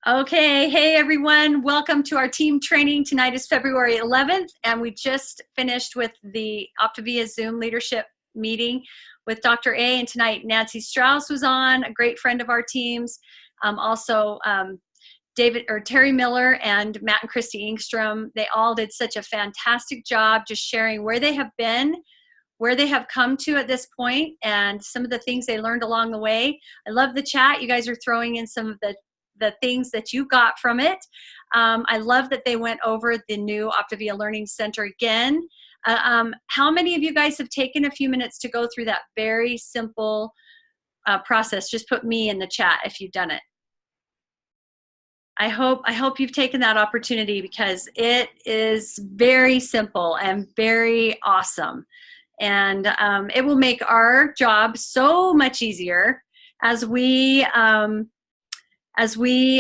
Okay, hey everyone, welcome to our team training. Tonight is February 11th, and we just finished with the Optavia Zoom leadership meeting with Dr. A, and tonight Nancy Strauss was on, a great friend of our teams. Also, Terry Miller and Matt and Christy Engstrom, they all did such a fantastic job just sharing where they have been, where they have come to at this point, and some of the things they learned along the way. I love the chat. You guys are throwing in some of the things that you got from it. I love that they went over the new Optavia Learning Center again. How many of you guys have taken a few minutes to go through that very simple process? Just put me in the chat if you've done it. I hope you've taken that opportunity, because it is very simple and very awesome. And it will make our job so much easier as we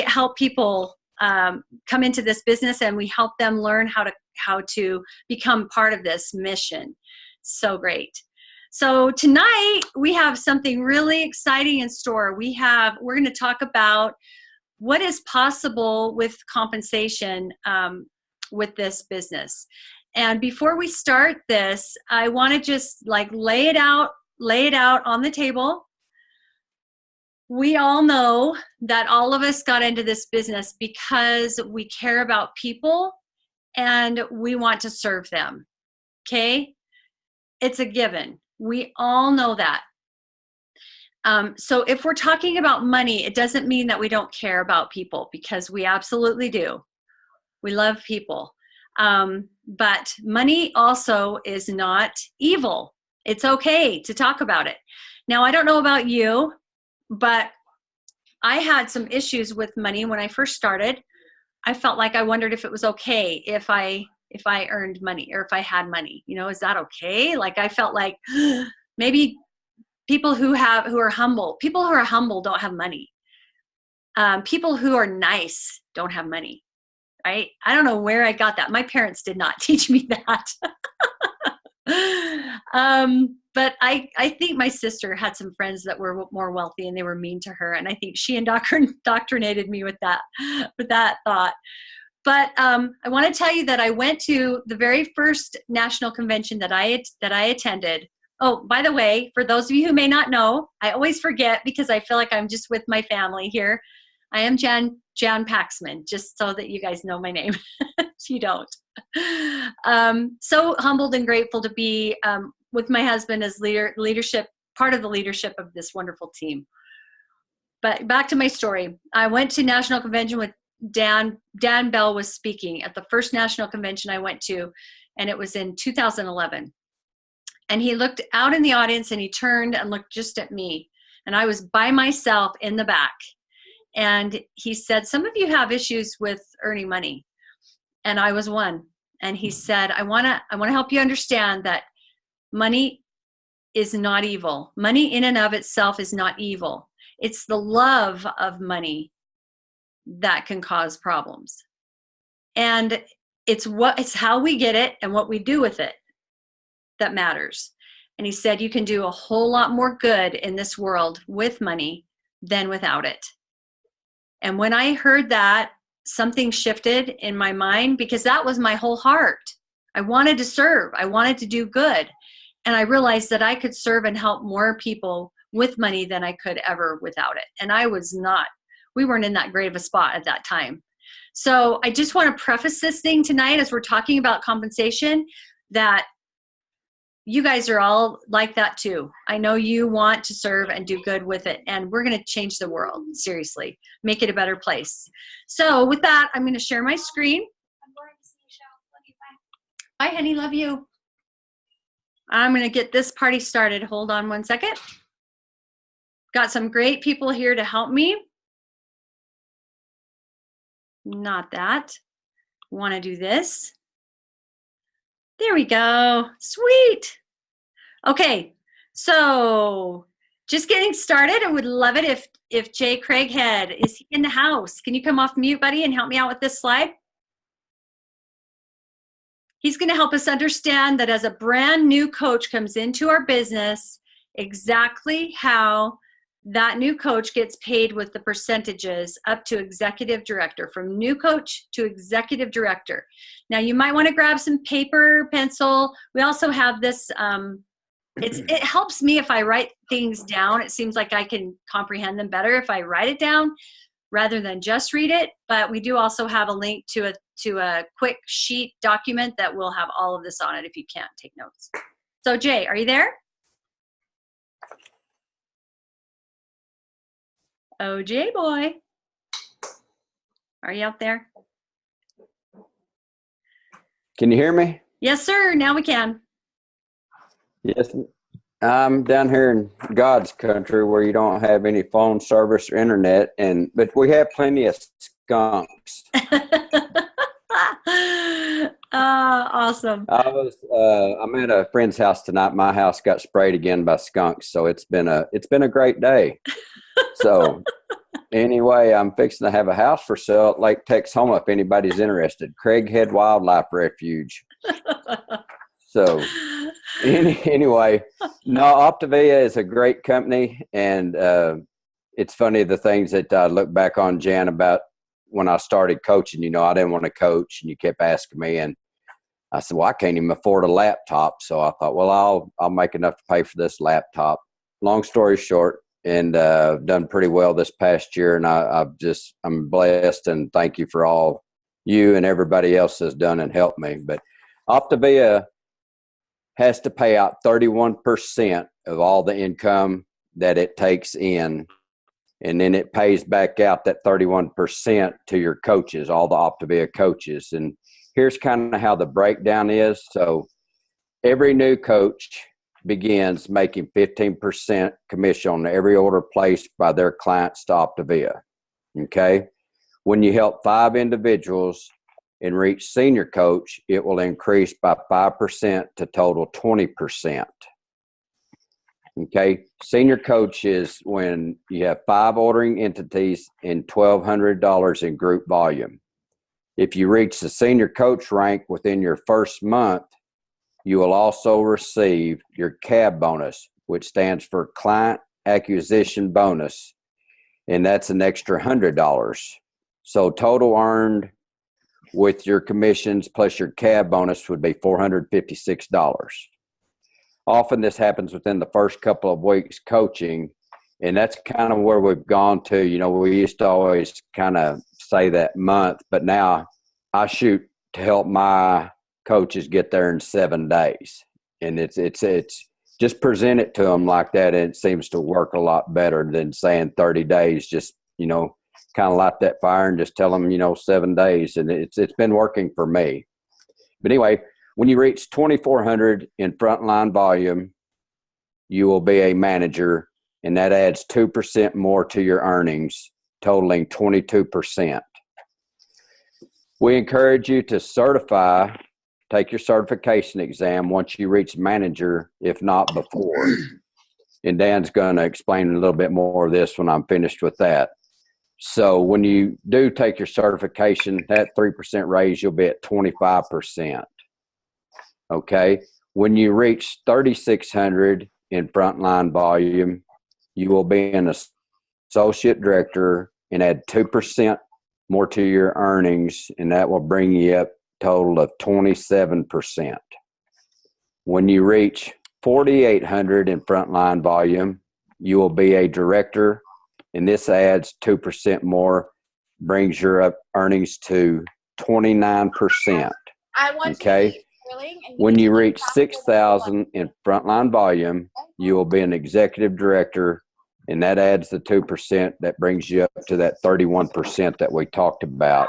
help people come into this business, and we help them learn how to become part of this mission. So great. So tonight we have something really exciting in store. We're going to talk about what is possible with compensation with this business. And before we start this, I want to just lay it out on the table. We all know that all of us got into this business because we care about people and we want to serve them, okay? It's a given. We all know that. So if we're talking about money, it doesn't mean that we don't care about people, because we absolutely do. We love people. But money also is not evil. It's okay to talk about it. Now, I don't know about you, but I had some issues with money when I first started. I felt like I wondered if it was okay if I earned money, or if I had money. You know, is that okay? Like, I felt like maybe people who are humble don't have money. People who are nice don't have money, right? I don't know where I got that. My parents did not teach me that. But I think my sister had some friends that were more wealthy, and they were mean to her, and I think she indoctrinated me with that thought. But I want to tell you that I went to the very first national convention that I attended. Oh, by the way, for those of you who may not know, I always forget because I feel like I'm just with my family here. I am Jan Paxman, just so that you guys know my name. If you don't. So humbled and grateful to be with my husband as part of the leadership of this wonderful team. But back to my story. I went to national convention with Dan. Dan Bell was speaking at the first national convention I went to, and it was in 2011. And he looked out in the audience, and he turned and looked just at me. And I was by myself in the back. And he said, "Some of you have issues with earning money." And I was one. And he said, I want to help you understand that money is not evil. Money in and of itself is not evil. It's the love of money that can cause problems. And it's how we get it and what we do with it that matters. And he said, you can do a whole lot more good in this world with money than without it. And when I heard that, something shifted in my mind, because that was my whole heart. I wanted to serve. I wanted to do good. And I realized that I could serve and help more people with money than I could ever without it. And we weren't in that great of a spot at that time. So I just want to preface this thing tonight, as we're talking about compensation, that you guys are all like that too. I know you want to serve and do good with it, and we're going to change the world, seriously, make it a better place. So with that, I'm going to share my screen. I'm going to see you, Shell. Love you. Bye. Bye, honey. Love you. I'm going to get this party started. Hold on one second. Got some great people here to help me. Not that. Want to do this. There we go. Sweet. Okay, so just getting started. I would love it if Jay Craighead is in the house. Can you come off mute, buddy, and help me out with this slide? He's going to help us understand that as a brand new coach comes into our business, exactly how that new coach gets paid with the percentages up to executive director, from new coach to executive director. Now you might want to grab some paper, pencil. We also have this, it helps me if I write things down. It seems like I can comprehend them better if I write it down rather than just read it. But we do also have a link to a quick sheet document that will have all of this on it if you can't take notes. So Jay, are you there? OJ boy, are you out there? Can you hear me? Yes, sir. Now we can. Yes. I'm down here in God's country where you don't have any phone service or internet, but we have plenty of skunks. Awesome. I'm at a friend's house tonight. My house got sprayed again by skunks, so it's been a great day. So anyway, I'm fixing to have a house for sale at Lake Texoma if anybody's interested. Craighead Wildlife Refuge. So anyway, no, Optavia is a great company, and it's funny the things that I look back on, Jan, about when I started coaching. You know, I didn't want to coach, and you kept asking me, and I said, well, I can't even afford a laptop. So I thought, well, I'll make enough to pay for this laptop. Long story short, and done pretty well this past year, and I'm blessed, and thank you for all you and everybody else has done and helped me. But Optavia has to pay out 31% of all the income that it takes in, and then it pays back out that 31% to your coaches, all the Optavia coaches. And here's kind of how the breakdown is. So every new coach begins making 15% commission on every order placed by their clients to Optavia. Okay. When you help 5 individuals and reach senior coach, it will increase by 5% to total 20%. Okay. Senior coach is when you have 5 ordering entities and $1,200 in group volume. If you reach the senior coach rank within your first month, you will also receive your CAB bonus, which stands for Client Acquisition Bonus, and that's an extra $100. So total earned with your commissions plus your CAB bonus would be $456. Often this happens within the first couple of weeks coaching, and that's kind of where we've gone to. You know, we used to always kind of say that month, but now I shoot to help my coaches get there in 7 days, and it's just present it to them like that, and it seems to work a lot better than saying 30 days. Just, you know, kind of light that fire and just tell them, you know, 7 days, and it's been working for me. But anyway, when you reach 2,400 in frontline volume, you will be a manager, and that adds 2% more to your earnings, totaling 22%. We encourage you to take your certification exam once you reach manager, if not before. And Dan's going to explain a little bit more of this when I'm finished with that. So when you do take your certification, that 3% raise, you'll be at 25%. Okay. When you reach 3,600 in frontline volume, you will be an associate director and add 2% more to your earnings, and that will bring you up a total of 27%. When you reach 4,800 in frontline volume, you will be a director, and this adds 2% more, brings your earnings to 29%. Okay. When you reach 6,000 in frontline volume, you will be an executive director, and that adds the 2% that brings you up to that 31% that we talked about.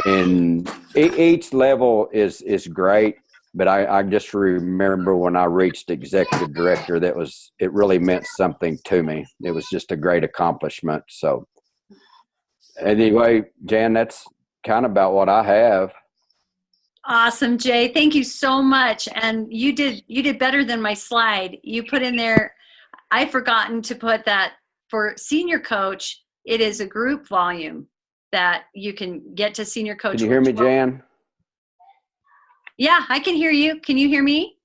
And each level is great, but I just remember when I reached executive director, it really meant something to me. It was just a great accomplishment. So anyway, Jan, that's kind of about what I have. Awesome, Jay. Thank you so much. And you did better than my slide. You put in there, I've forgotten to put that for senior coach, it is a group volume that you can get to senior coach. Can you hear me, Jan? Yeah, I can hear you. Can you hear me?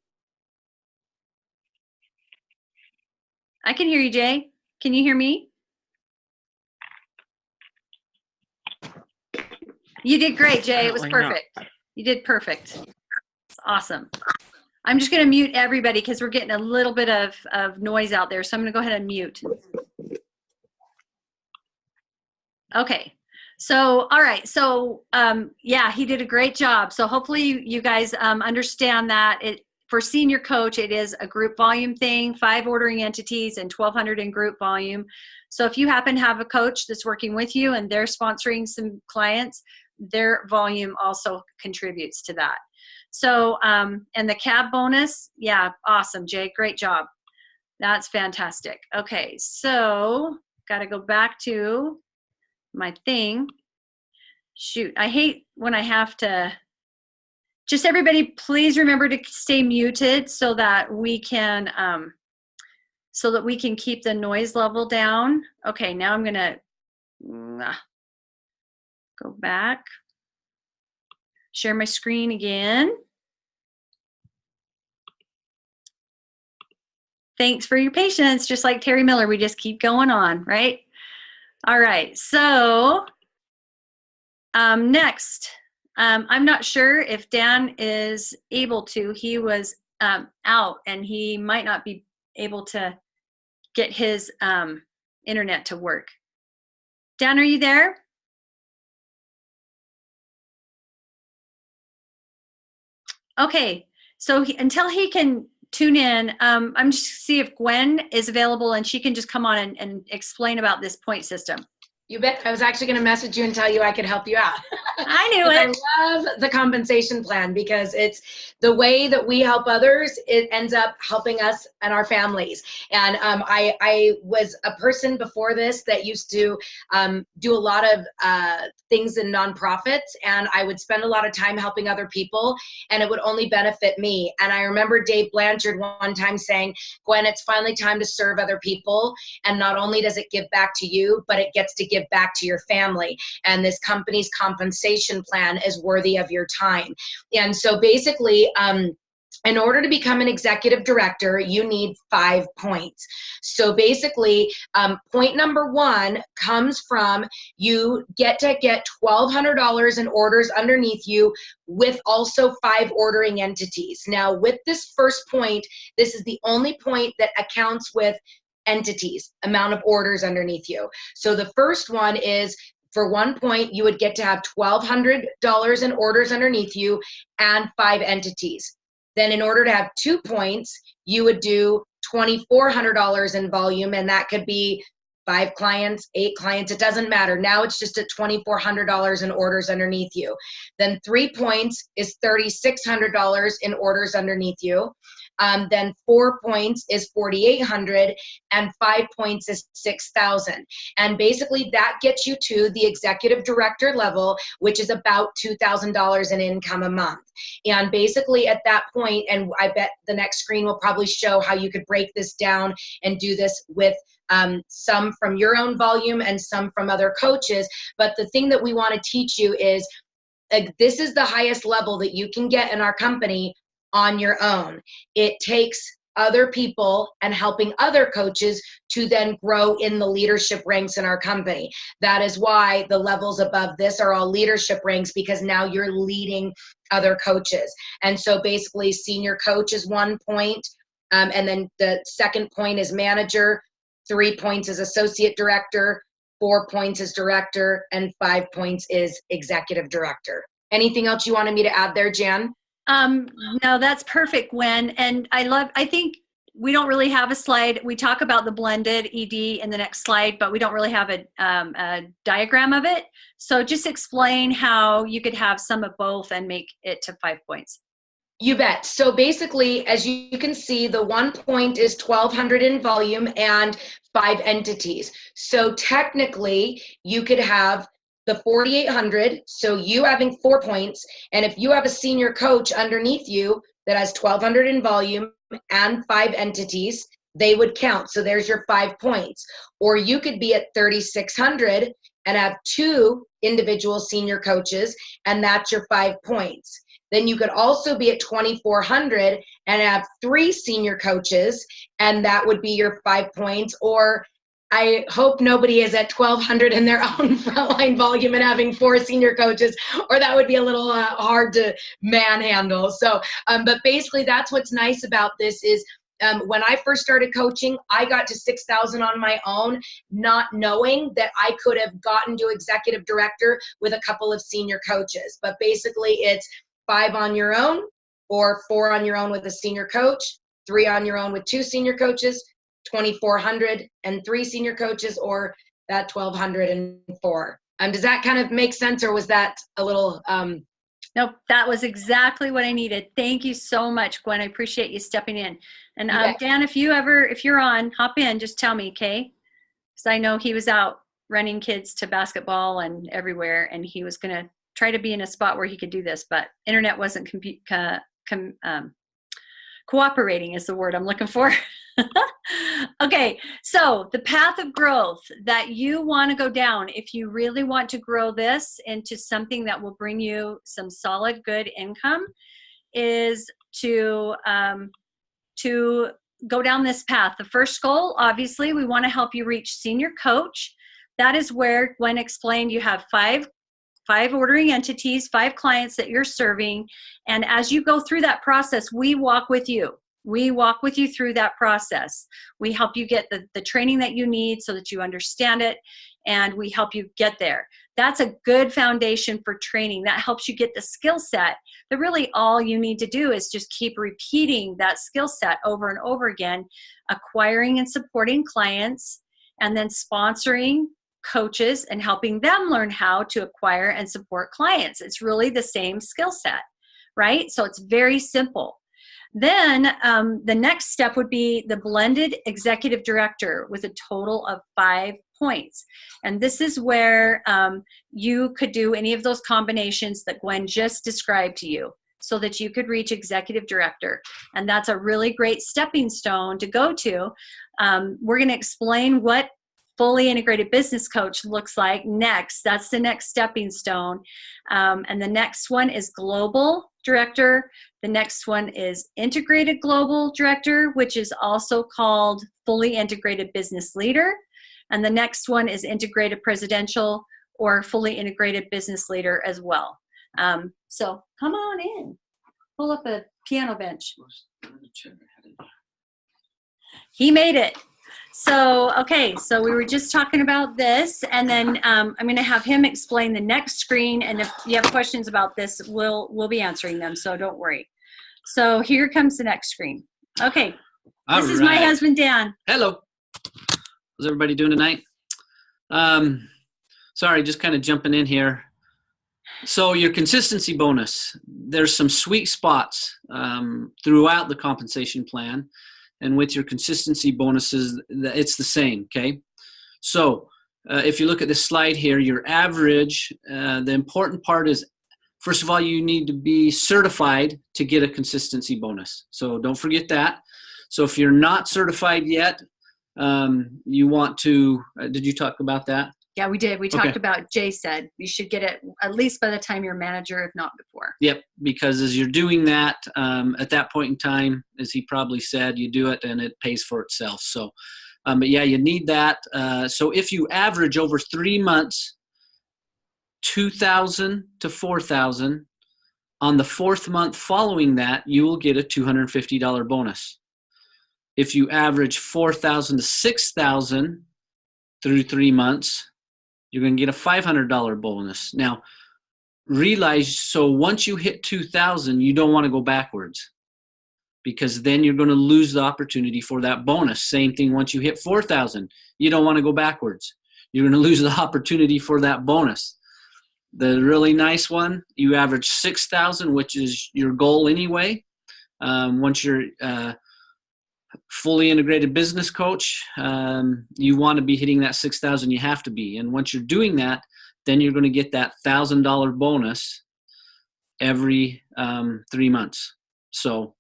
I can hear you, Jay. Can you hear me? You did great, Jay. It was perfect. You did perfect. It's awesome. I'm just going to mute everybody because we're getting a little bit of noise out there. So I'm going to go ahead and mute. Okay. So, all right. So, yeah, he did a great job. So hopefully you guys understand that for senior coach, it is a group volume thing, 5 ordering entities and 1,200 in group volume. So if you happen to have a coach that's working with you and they're sponsoring some clients, their volume also contributes to that. So, and the cab bonus, yeah, awesome, Jay, great job. That's fantastic. Okay, so got to go back to my thing. Shoot, I hate when I have to. Just everybody, please remember to stay muted so that we can keep the noise level down. Okay, now I'm gonna go back, share my screen again. Thanks for your patience. Just like Terry Miller, we just keep going on, right? All right, so next, I'm not sure if Dan is able to. He was out and he might not be able to get his internet to work. Dan, are you there? Okay, so until he can tune in, I'm just see if Gwen is available and she can just come on and explain about this point system. You bet. I was actually going to message you and tell you I could help you out. I knew it. I love the compensation plan because it's the way that we help others. It ends up helping us and our families. And I was a person before this that used to do a lot of things in nonprofits, and I would spend a lot of time helping other people, and it would only benefit me. And I remember Dave Blanchard one time saying, Gwen, it's finally time to serve other people. And not only does it give back to you, but it gets to give back to your family. And this company's compensation plan is worthy of your time. And so basically, in order to become an executive director, you need 5 points. So basically, point number 1 comes from you get to get $1,200 in orders underneath you with also 5 ordering entities. Now, with this first point, this is the only point that accounts with entities, amount of orders underneath you. So the first one is, for 1 point, you would get to have $1,200 in orders underneath you and 5 entities. Then in order to have 2 points, you would do $2,400 in volume, and that could be 5 clients, 8 clients, it doesn't matter. Now it's just at $2,400 in orders underneath you. Then 3 points is $3,600 in orders underneath you. Then 4 points is $4,800, and 5 points is $6,000. And basically that gets you to the executive director level, which is about $2,000 in income a month. And basically at that point, and I bet the next screen will probably show how you could break this down and do this with some from your own volume and some from other coaches. But the thing that we want to teach you is, this is the highest level that you can get in our company on your own. It takes other people and helping other coaches to then grow in the leadership ranks in our company. That is why the levels above this are all leadership ranks, because now you're leading other coaches. And so basically senior coach is 1 point, and then the second point is manager, 3 points is associate director, 4 points is director, and 5 points is executive director. Anything else you wanted me to add there, Jan? No, that's perfect, Gwen. And I think we don't really have a slide. We talk about the blended ED in the next slide, but we don't really have a diagram of it. So just explain how you could have some of both and make it to 5 points. You bet. So basically, as you can see, the 1 point is 1,200 in volume and 5 entities. So technically, you could have the 4,800, so you having 4 points, and if you have a senior coach underneath you that has 1,200 in volume and 5 entities, they would count. So there's your 5 points. Or you could be at 3,600 and have 2 individual senior coaches, and that's your 5 points. Then you could also be at 2,400 and have 3 senior coaches, and that would be your 5 points. Or I hope nobody is at 1,200 in their own frontline volume and having 4 senior coaches, or that would be a little hard to manhandle. So, but basically that's what's nice about this is when I first started coaching, I got to 6,000 on my own, not knowing that I could have gotten to executive director with a couple of senior coaches. But basically it's 5 on your own, or 4 on your own with a senior coach, 3 on your own with 2 senior coaches, 2,400 and 3 senior coaches, or that 1,204. Does that kind of make sense, or was that a little? Nope, that was exactly what I needed. Thank you so much, Gwen. I appreciate you stepping in. And Dan, if you're on, hop in, just tell me, okay? Because I know he was out running kids to basketball and everywhere, and he was going to try to be in a spot where he could do this, but internet wasn't cooperating is the word I'm looking for. Okay, so the path of growth that you want to go down, if you really want to grow this into something that will bring you some solid, good income, is to go down this path. The first goal, obviously, we want to help you reach senior coach. That is where Gwen explained you have five ordering entities, 5 clients that you're serving. And as you go through that process, we walk with you. We walk with you through that process. We help you get the training that you need so that you understand it, and we help you get there. That's a good foundation for training. That helps you get the skill set. That really all you need to do is just keep repeating that skill set over and over again, acquiring and supporting clients, and then sponsoring coaches and helping them learn how to acquire and support clients. It's really the same skill set, right? So it's very simple. Then the next step would be the blended executive director with a total of 5 points. And this is where you could do any of those combinations that Gwen just described to you so that you could reach executive director. And that's a really great stepping stone to go to. We're going to explain what fully integrated business coach looks like next. That's the next stepping stone. And the next one is global director. The next one is integrated global director, which is also called fully integrated business leader. And the next one is integrated presidential or fully integrated business leader as well. So come on in, pull up a piano bench. He made it. So, okay, so we were just talking about this, and then I'm going to have him explain the next screen, and if you have questions about this, we'll be answering them, so don't worry. So here comes the next screen. Okay, this is my husband, Dan. Hello. How's everybody doing tonight? Sorry, just kind of jumping in here. So your consistency bonus, there's some sweet spots throughout the compensation plan. And with your consistency bonuses, it's the same, okay? So if you look at this slide here, your average, the important part is, first of all, you need to be certified to get a consistency bonus. So don't forget that. So if you're not certified yet, you want to, did you talk about that? Yeah, we did. We talked about, Jay said, you should get it at least by the time you're manager, if not before. Yep, because as you're doing that, at that point in time, as he probably said, you do it and it pays for itself. So, but yeah, you need that. So if you average over 3 months, 2,000 to 4,000, on the 4th month following that, you will get a $250 bonus. If you average 4,000 to 6,000 through 3 months, you're going to get a $500 bonus. Now, realize, so once you hit 2,000, you don't want to go backwards, because then you're going to lose the opportunity for that bonus. Same thing once you hit 4,000, you don't want to go backwards. You're going to lose the opportunity for that bonus. The really nice one, you average 6,000, which is your goal anyway. Once you're fully integrated business coach, you want to be hitting that 6,000. You have to be. And once you're doing that, then you're going to get that $1,000 bonus every 3 months. So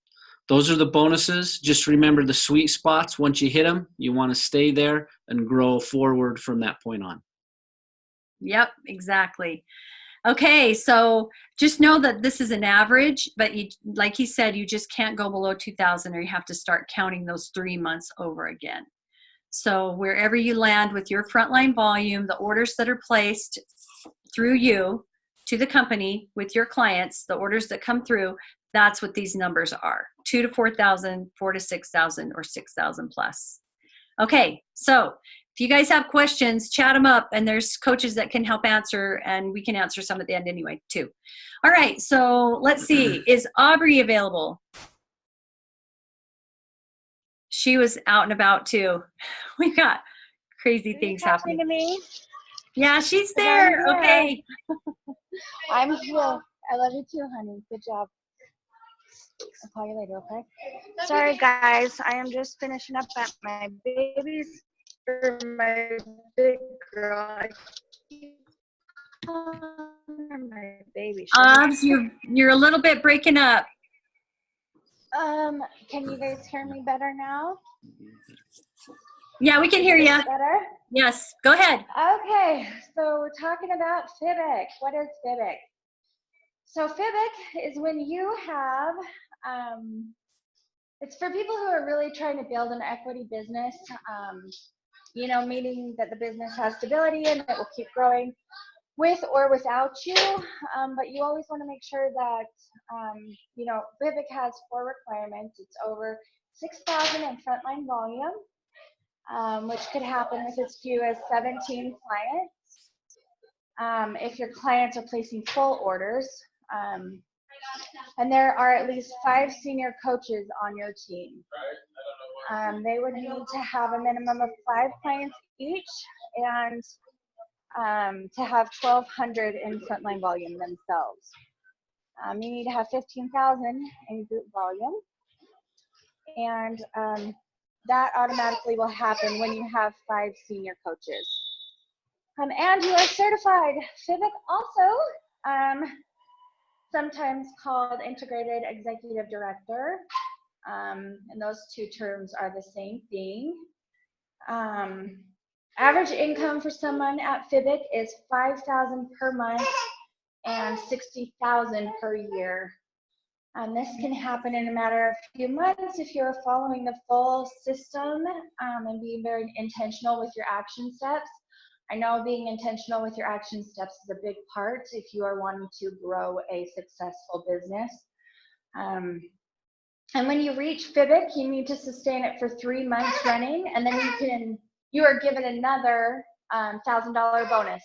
those are the bonuses. Just remember the sweet spots. Once you hit them, you want to stay there and grow forward from that point on. Yep, exactly. Okay, so just know that this is an average, but you, like he said, you just can't go below 2,000, or you have to start counting those 3 months over again. So wherever you land with your frontline volume, the orders that are placed through you to the company with your clients, the orders that come through, that's what these numbers are. 2,000 to 4,000, 4,000 to 6,000, or 6,000 plus. Okay, so if you guys have questions, chat them up, and there's coaches that can help answer, and we can answer some at the end anyway, too. All right, so let's see. Is Aubrey available? She was out and about, too. We've got crazy things happening. To me? Yeah, she's there. Okay. I'm here. I love you too, honey. Good job. I'll call you later, okay? Sorry, guys. I am just finishing up at my baby's, or my big girl. I keep calling her my baby. You're a little bit breaking up. Can you guys hear me better now? Yeah, we can hear you. Better? Yes, go ahead. Okay, so we're talking about FIBIC. What is FIBIC? So FIBIC is when you have, it's for people who are really trying to build an equity business, you know, meaning that the business has stability and it will keep growing with or without you. But you always want to make sure that, you know, FIBIC has 4 requirements. It's over 6,000 in frontline volume. Which could happen with as few as 17 clients. If your clients are placing full orders, and there are at least 5 senior coaches on your team. They would need to have a minimum of 5 clients each, and to have 1,200 in frontline volume themselves. You need to have 15,000 in group volume, and that automatically will happen when you have 5 senior coaches. And you are certified. FIBIC also, sometimes called Integrated Executive Director, and those 2 terms are the same thing. Average income for someone at FIBIC is $5,000 per month and $60,000 per year. And this can happen in a matter of a few months if you're following the full system and being very intentional with your action steps. I know being intentional with your action steps is a big part if you are wanting to grow a successful business. And when you reach FIBIC, you need to sustain it for 3 months running, and then you are given another $1,000 bonus.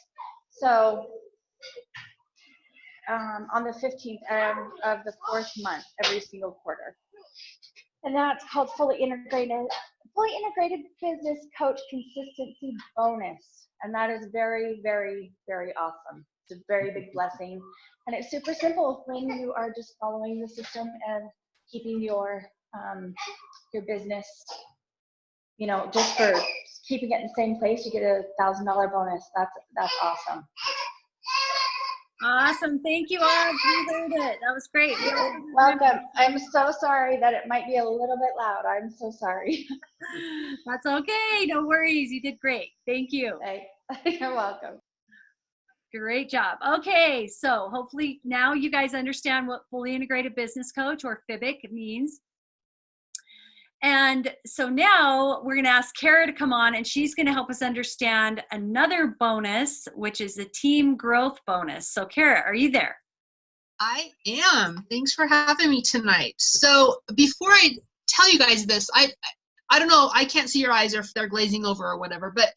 So on the 15th of the 4th month, every single quarter. And that's called fully integrated business coach consistency bonus. And that is very, very, very awesome. It's a very big blessing. And it's super simple when you are just following the system and keeping your business, you know, just for keeping it in the same place, you get a $1,000 bonus. That's awesome. Awesome. Thank you, Aud. You heard it. That was great. Welcome. I'm so sorry that it might be a little bit loud. I'm so sorry. That's okay. No worries. You did great. Thank you. Hey, you're welcome. Great job. Okay, so hopefully now you guys understand what fully integrated business coach, or FIBIC, means. And so now we're going to ask Kara to come on, and she's going to help us understand another bonus, which is the team growth bonus. So Kara, are you there? I am. Thanks for having me tonight. So before I tell you guys this, I don't know, I can't see your eyes or if they're glazing over or whatever, but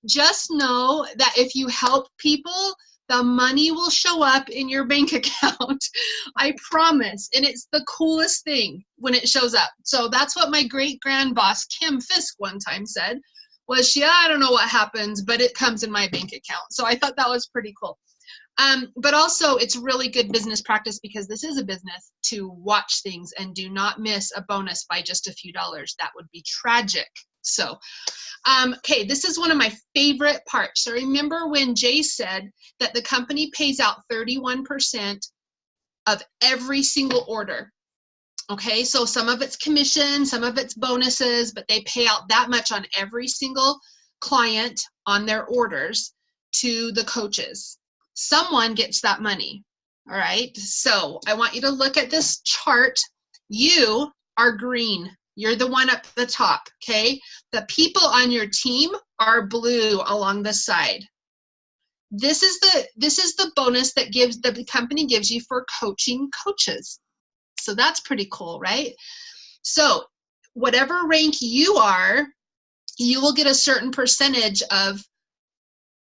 just know that if you help people, the money will show up in your bank account. I promise. And it's the coolest thing when it shows up. So that's what my great grand boss, Kim Fisk, one time said, was I don't know what happens, but it comes in my bank account. So I thought that was pretty cool. But also it's really good business practice, because this is a business, to watch things and do not miss a bonus by just a few dollars. That would be tragic. So, okay, this is one of my favorite parts. So remember when Jay said that the company pays out 31% of every single order. Okay, so some of it's commission, some of it's bonuses, but they pay out that much on every single client on their orders to the coaches. Someone gets that money. All right, so I want you to look at this chart. You are green. You're the one up the top, okay? The people on your team are blue along the side. This is the bonus that the company gives you for coaching coaches. So that's pretty cool, right? So whatever rank you are, you will get a certain percentage of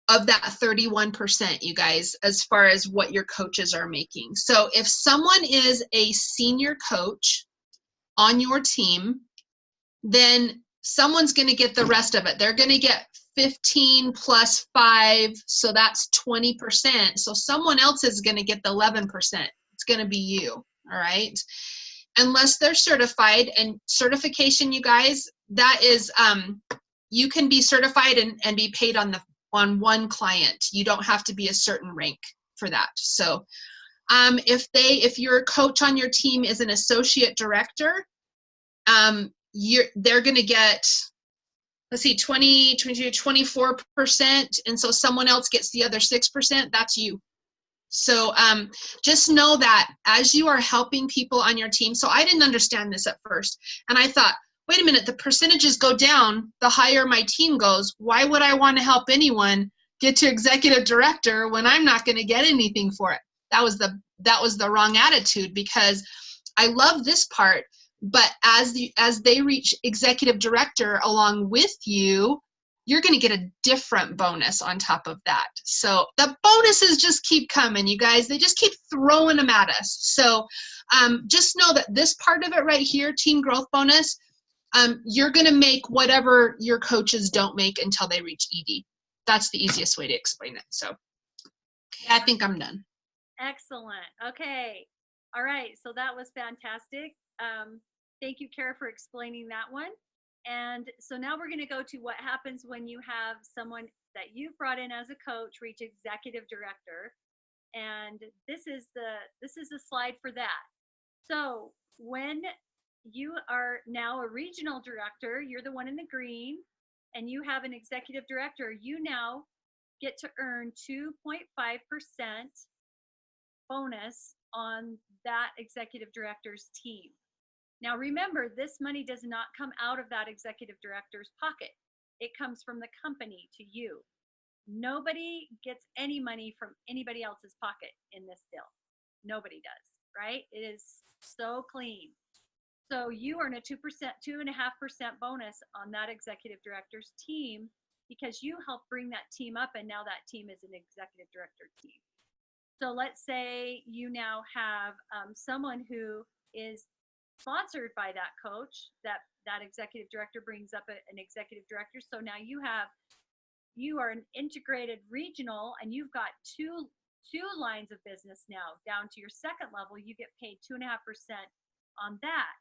that 31%, you guys, as far as what your coaches are making. So if someone is a senior coach on your team, then someone's going to get the rest of it. They're going to get 15 plus 5, so that's 20%. So someone else is going to get the 11%. It's going to be you, all right? Unless they're certified, and certification, you guys, that is, you can be certified and be paid on one client. You don't have to be a certain rank for that. So if your coach on your team is an associate director, they're going to get, let's see, 20, 22, 24%. And so someone else gets the other 6%. That's you. So just know that as you are helping people on your team. So I didn't understand this at first. And I thought, wait a minute, the percentages go down the higher my team goes. Why would I want to help anyone get to executive director when I'm not going to get anything for it? That was the wrong attitude, because I love this part. But as they reach executive director along with you, you're going to get a different bonus on top of that. So the bonuses just keep coming, you guys. They just keep throwing them at us. So just know that this part of it right here, team growth bonus, you're going to make whatever your coaches don't make until they reach ED. That's the easiest way to explain it. So I think I'm done. Excellent. Okay. All right. So that was fantastic. Thank you, Kara, for explaining that one. And so now we're going to go to what happens when you have someone that you've brought in as a coach reach executive director. And this is the slide for that. So when you are now a regional director, you're the one in the green, and you have an executive director, you now get to earn 2.5% bonus on that executive director's team. Now remember, this money does not come out of that executive director's pocket. It comes from the company to you. Nobody gets any money from anybody else's pocket in this deal. Nobody does, right? It is so clean. So you earn a 2.5% bonus on that executive director's team because you help bring that team up, and now that team is an executive director team. So let's say you now have someone who is sponsored by that coach, that executive director brings up an executive director. So now you are an integrated regional, and you've got two lines of business now. Down to your second level, you get paid 2.5% on that.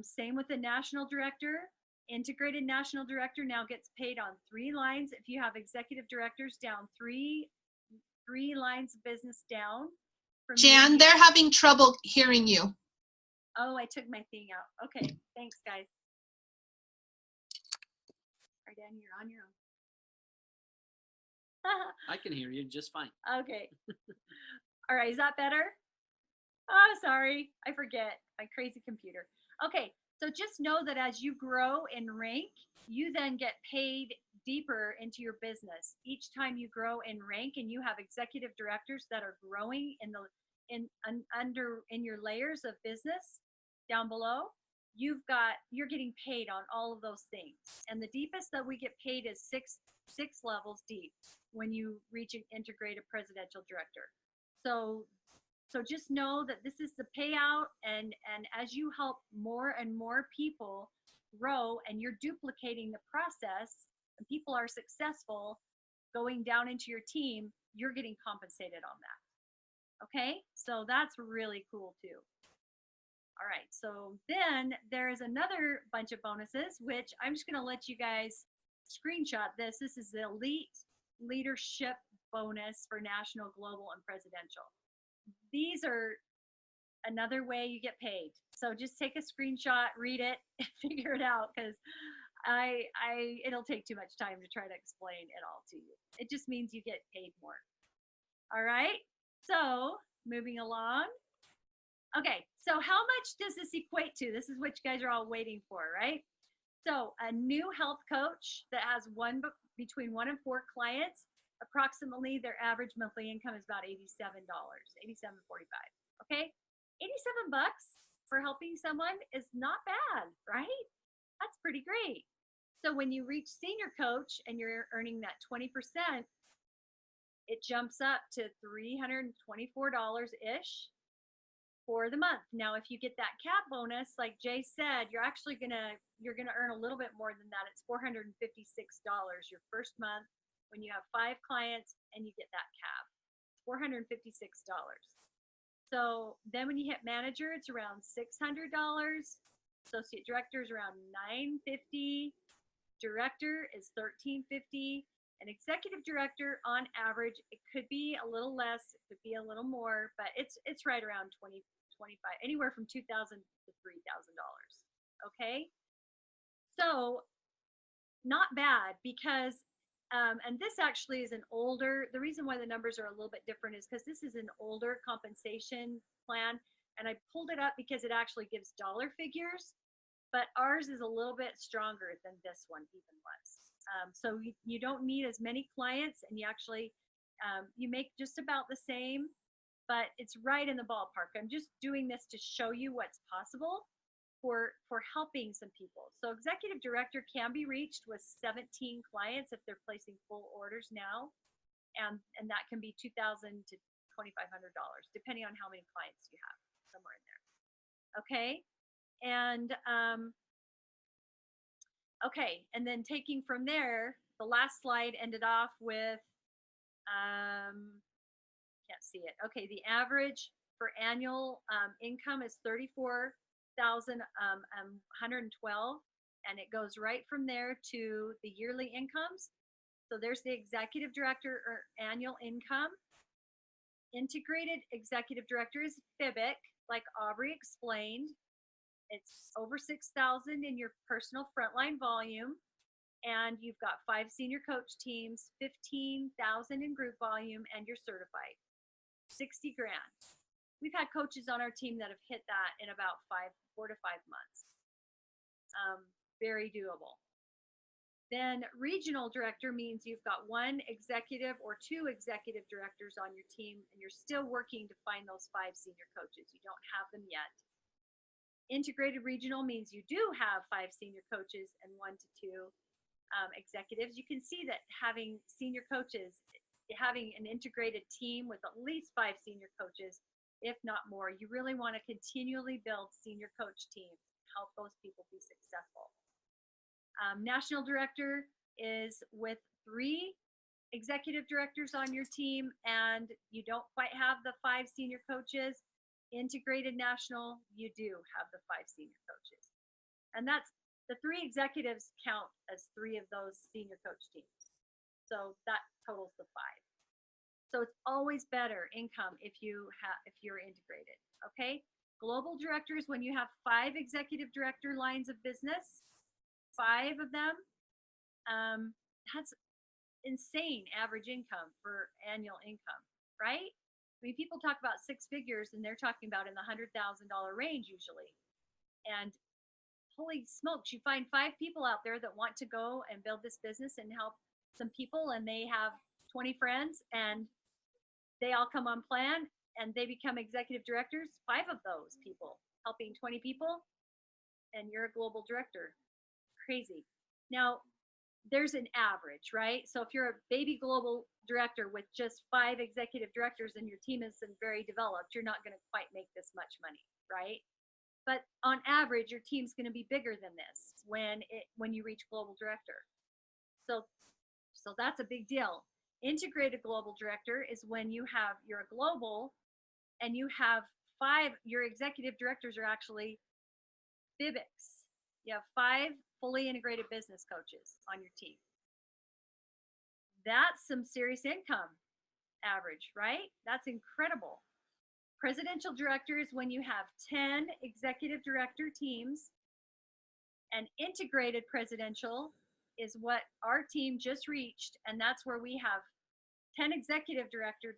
Same with the national director. Integrated national director now gets paid on 3 lines. If you have executive directors down three lines of business down. Jan, they're having trouble hearing you. Oh, I took my thing out. Okay, thanks, guys. All right, Dan, you're on your own. I can hear you just fine. Okay. All right, is that better? Oh, sorry, I forget. My crazy computer. Okay, so just know that as you grow in rank, you then get paid deeper into your business. Each time you grow in rank and you have executive directors that are growing in your layers of business down below, you're getting paid on all of those things. And the deepest that we get paid is six levels deep when you reach an integrated presidential director. So just know that this is the payout, and as you help more and more people grow and you're duplicating the process and people are successful going down into your team, you're getting compensated on that. Okay, so that's really cool too. All right, so then there is another bunch of bonuses, which I'm just going to let you guys screenshot this. This is the Elite Leadership Bonus for National, Global, and Presidential. These are another way you get paid. So just take a screenshot, read it, and figure it out, because it'll take too much time to try to explain it all to you. It just means you get paid more. All right, so moving along. Okay, so how much does this equate to? This is what you guys are all waiting for, right? So a new health coach that has between 1 and 4 clients, approximately their average monthly income is about $87, $87.45. Okay, 87 bucks for helping someone is not bad, right? That's pretty great. So when you reach senior coach and you're earning that 20%, it jumps up to $324-ish for the month. Now, if you get that cap bonus, like Jay said, you're gonna earn a little bit more than that. It's $456 your first month when you have 5 clients and you get that cap. It's $456. So then when you hit manager, it's around $600. Associate director is around $950. Director is $1350. An executive director, on average, it could be a little less, it could be a little more, but it's right around 20, 25, anywhere from $2,000 to $3,000. Okay, so not bad because, and this actually is an older. The reason why the numbers are a little bit different is because this is an older compensation plan, and I pulled it up because it actually gives dollar figures, but ours is a little bit stronger than this one even was. So you don't need as many clients, and you actually you make just about the same, but it's right in the ballpark. I'm just doing this to show you what's possible for helping some people. So executive director can be reached with 17 clients if they're placing full orders now, and that can be $2,000 to $2,500 depending on how many clients you have, somewhere in there. Okay, and okay, and then taking from there, the last slide ended off with, can't see it. Okay, the average for annual income is $34,112, and it goes right from there to the yearly incomes. So there's the executive director or annual income. Integrated executive director is FIBIC, like Aubrey explained. It's over 6,000 in your personal frontline volume, and you've got 5 senior coach teams, 15,000 in group volume, and you're certified. 60 grand. We've had coaches on our team that have hit that in about 4 to 5 months. Very doable. Then regional director means you've got 1 executive or 2 executive directors on your team, and you're still working to find those 5 senior coaches. You don't have them yet. Integrated regional means you do have 5 senior coaches and 1 to 2 executives. You can see that having senior coaches, having an integrated team with at least 5 senior coaches, if not more, you really want to continually build senior coach teams, help those people be successful. National director is with 3 executive directors on your team, and you don't quite have the 5 senior coaches. Integrated national, you do have the 5 senior coaches. And that's the 3 executives count as 3 of those senior coach teams. So that totals the 5. So it's always better income if you're integrated. Okay? Global directors, when you have 5 executive director lines of business, 5 of them, that's insane average income for annual income, right? I mean, people talk about 6 figures, and they're talking about in the $100,000 range usually. And holy smokes, you find 5 people out there that want to go and build this business and help some people, and they have 20 friends, and they all come on plan, and they become executive directors. 5 of those people helping 20 people, and you're a global director. Crazy. Now, there's an average, right? So if you're a baby global director with just 5 executive directors and your team isn't very developed, you're not going to quite make this much money, right? But on average, your team's going to be bigger than this when you reach global director. So that's a big deal. Integrated global director is when you're a global and you have 5, your executive directors are actually FIBICs. You have 5 fully integrated business coaches on your team. That's some serious income average, right? That's incredible. Presidential director is when you have 10 executive director teams, and integrated presidential is what our team just reached, and that's where we have 10 executive director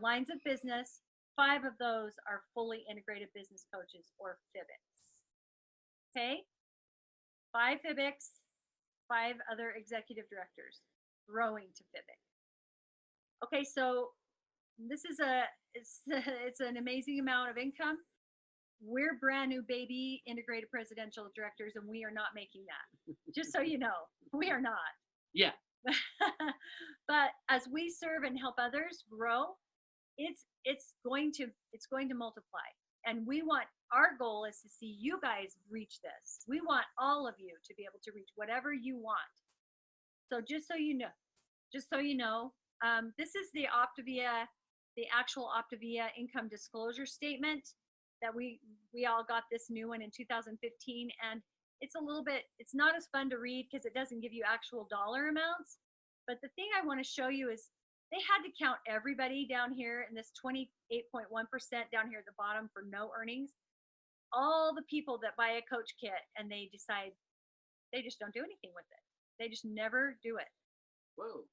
lines of business, 5 of those are fully integrated business coaches or FIBICs. Okay? 5 FIBICs, 5 other executive directors growing to FIBIC. Okay, so this is it's an amazing amount of income. We're brand new baby integrated presidential directors, and we are not making that. Just so you know, we are not. Yeah. But as we serve and help others grow, it's going to multiply. And our goal is to see you guys reach this. We want all of you to be able to reach whatever you want. So just so you know, this is the actual Optavia income disclosure statement that we all got this new one in 2015, and it's not as fun to read because it doesn't give you actual dollar amounts. But the thing I want to show you is they had to count everybody down here in this 28.1% down here at the bottom for no earnings. All the people that buy a coach kit and they decide they just don't do anything with it. They just never do it. Whoa.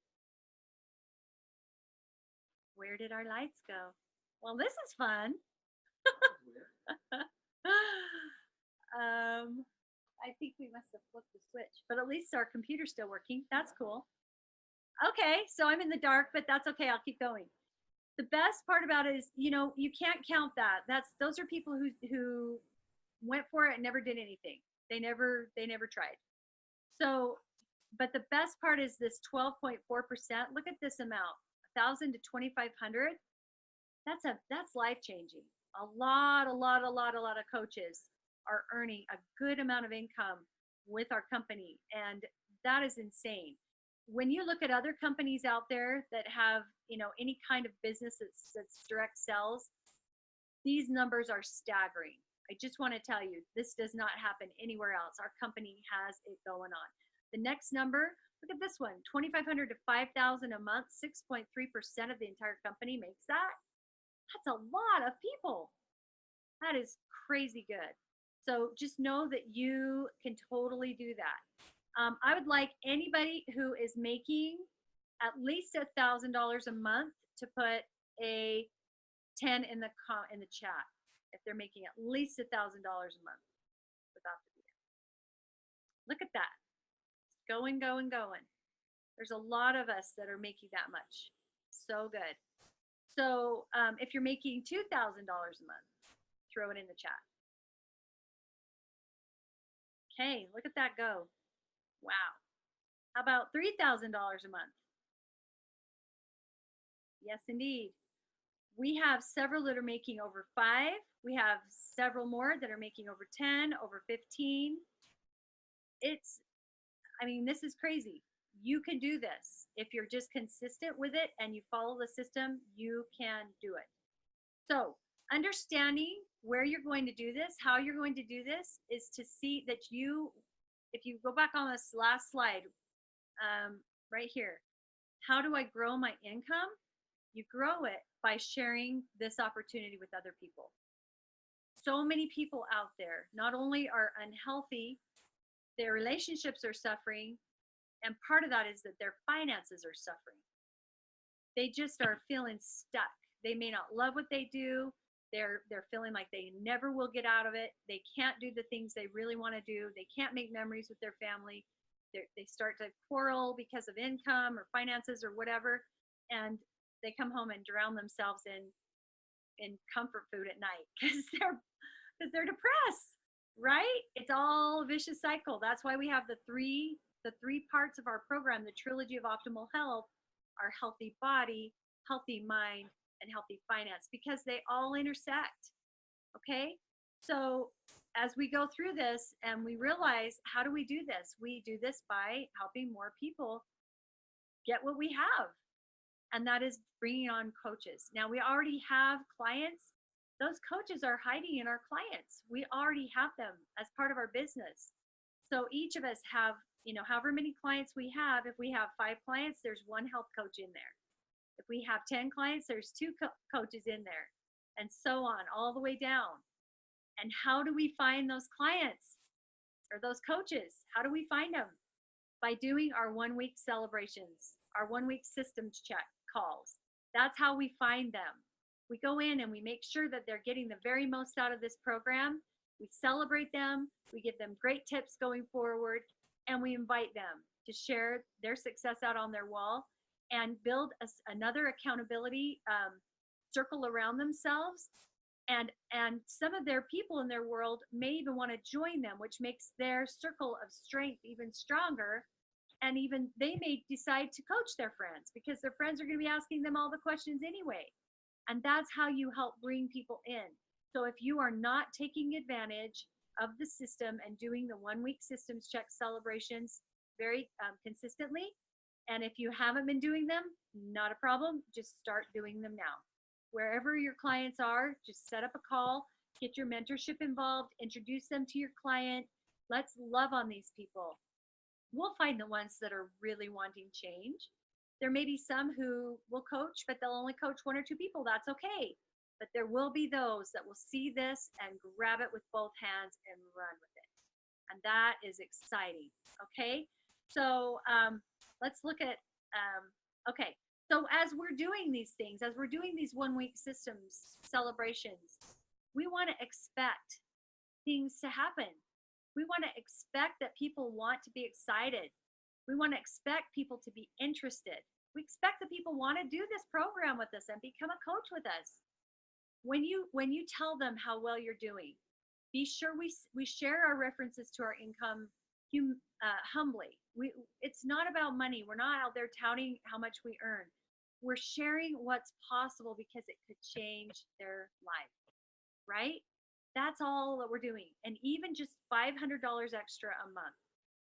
Where did our lights go? Well, this is fun. I think we must have flipped the switch, but at least our computer's still working. That's cool. Okay, so I'm in the dark, but that's okay. I'll keep going. The best part about it is, you can't count that. Those are people who went for it and never did anything. They never tried. So, but the best part is this 12.4%. Look at this amount, 1,000 to 2,500. That's life changing. A lot of coaches are earning a good amount of income with our company, and that is insane. When you look at other companies out there that have, any kind of business that's direct sales, these numbers are staggering. I just want to tell you, this does not happen anywhere else. Our company has it going on. The next number, look at this one, 2,500 to 5,000 a month, 6.3% of the entire company makes that. That's a lot of people. That is crazy good. So just know that you can totally do that. I would like anybody who is making at least $1,000 a month to put a 10 in the chat if they're making at least $1,000 a month without the video. Look at that. It's going. There's a lot of us that are making that much. So good. So if you're making $2,000 a month, throw it in the chat. Okay, look at that go. Wow. How about $3,000 a month? Yes, indeed. We have several that are making over 5. We have several more that are making over 10, over 15. This is crazy. You can do this. If you're just consistent with it and you follow the system, you can do it. So understanding where you're going to do this, how you're going to do this, is to see that if you go back on this last slide, right here, how do I grow my income? You grow it by sharing this opportunity with other people. So many people out there not only are unhealthy, their relationships are suffering, and part of that is that their finances are suffering. They just are feeling stuck. They may not love what they do. They're feeling like they never will get out of it. They can't do the things they really want to do. They can't make memories with their family. They start to quarrel because of income or finances or whatever, and they come home and drown themselves in comfort food at night because they're depressed, right? It's all a vicious cycle. That's why we have the three parts of our program, the trilogy of optimal health: our healthy body, healthy mind, and healthy finance, because they all intersect. Okay, so as we go through this and we realize, how do we do this? We do this by helping more people get what we have, and that is bringing on coaches. Now, we already have clients. Those coaches are hiding in our clients. We already have them as part of our business. So each of us have, however many clients we have. If we have 5 clients, there's 1 health coach in there. If we have 10 clients, there's 2 coaches in there, and so on, all the way down. And how do we find those clients or those coaches? How do we find them? By doing our 1-week celebrations, our 1-week systems check calls. That's how we find them. We go in and we make sure that they're getting the very most out of this program. We celebrate them, we give them great tips going forward, and we invite them to share their success out on their wall and build another accountability circle around themselves. And some of their people in their world may even want to join them, which makes their circle of strength even stronger. And even they may decide to coach their friends because their friends are going to be asking them all the questions anyway. And that's how you help bring people in. So if you are not taking advantage of the system and doing the 1 week systems check celebrations very consistently, and if you haven't been doing them, not a problem, just start doing them now. Wherever your clients are, just set up a call, get your mentorship involved, introduce them to your client. Let's love on these people. We'll find the ones that are really wanting change. There may be some who will coach, but they'll only coach 1 or 2 people. That's okay. But there will be those that will see this and grab it with both hands and run with it. And that is exciting. Okay. So let's look at, okay. So as we're doing these things, as we're doing these 1 week systems celebrations, we want to expect things to happen. We want to expect that people want to be excited. We want to expect people to be interested. We expect that people want to do this program with us and become a coach with us. When you tell them how well you're doing, be sure we share our references to our income humbly. It's not about money. We're not out there touting how much we earn. We're sharing what's possible because it could change their life, right? That's all that we're doing. And even just $500 extra a month.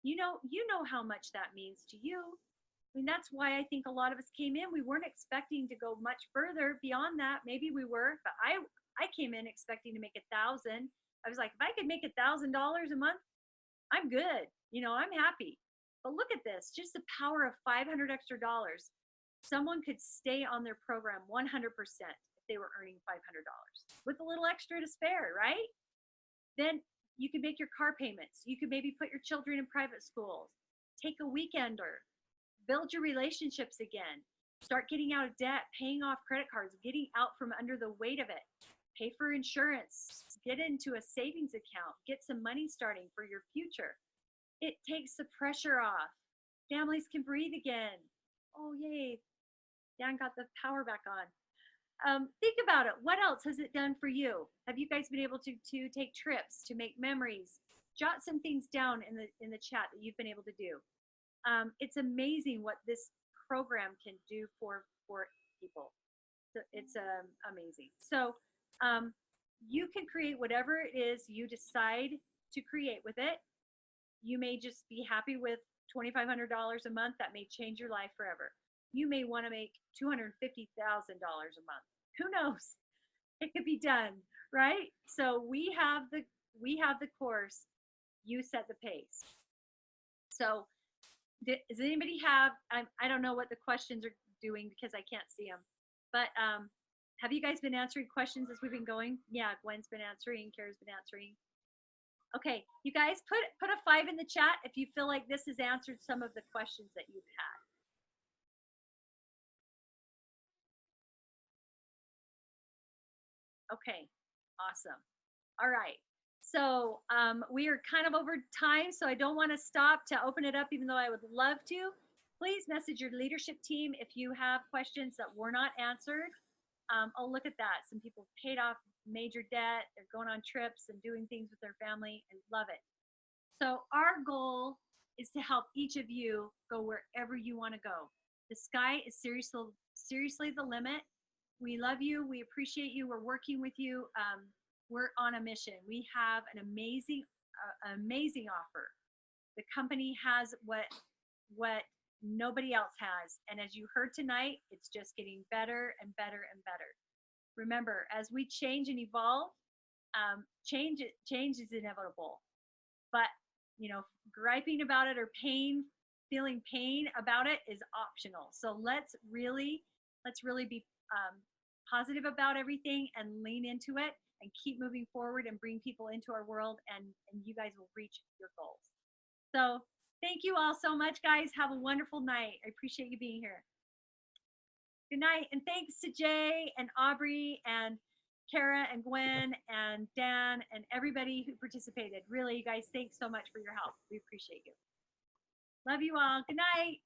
You know how much that means to you. I mean, that's why I think a lot of us came in. We weren't expecting to go much further beyond that. Maybe we were, but I came in expecting to make 1,000. I was like, if I could make $1,000 a month, I'm good. I'm happy. But look at this, just the power of $500 extra dollars. Someone could stay on their program 100% if they were earning $500 with a little extra to spare, right? Then you could make your car payments. You could maybe put your children in private schools, take a weekender, build your relationships again, start getting out of debt, paying off credit cards, getting out from under the weight of it, pay for insurance, get into a savings account, get some money starting for your future. It takes the pressure off. Families can breathe again. Oh, yay. Dan got the power back on. Think about it. What else has it done for you? Have you guys been able to take trips, to make memories? Jot some things down in the chat that you've been able to do. It's amazing what this program can do for people. So it's amazing. So you can create whatever it is you decide to create with it. You may just be happy with $2,500 a month. That may change your life forever. You may want to make $250,000 a month. Who knows? It could be done, right? So we have the course. You set the pace. So does anybody have? I don't know what the questions are doing because I can't see them. But have you guys been answering questions as we've been going? Yeah, Gwen's been answering. Kara's been answering. Okay, you guys put a 5 in the chat if you feel like this has answered some of the questions that you've had. Okay, awesome. All right. So we are kind of over time, so I don't want to stop to open it up, even though I would love to. Please message your leadership team if you have questions that were not answered. Oh, look at that. Some people paid off major debt. They're going on trips and doing things with their family. I love it. So our goal is to help each of you go wherever you want to go. The sky is seriously the limit. We love you. We appreciate you. We're working with you. We're on a mission. We have an amazing offer. The company has what nobody else has. And as you heard tonight, it's just getting better and better and better. Remember, as we change and evolve, change is inevitable. But, griping about it or feeling pain about it is optional. So let's really be positive about everything and lean into it and keep moving forward and bring people into our world, and you guys will reach your goals. So thank you all so much, guys. Have a wonderful night. I appreciate you being here. Good night. And thanks to Jay and Aubrey and Kara and Gwen and Dan and everybody who participated. Really, you guys, thanks so much for your help. We appreciate you. Love you all. Good night.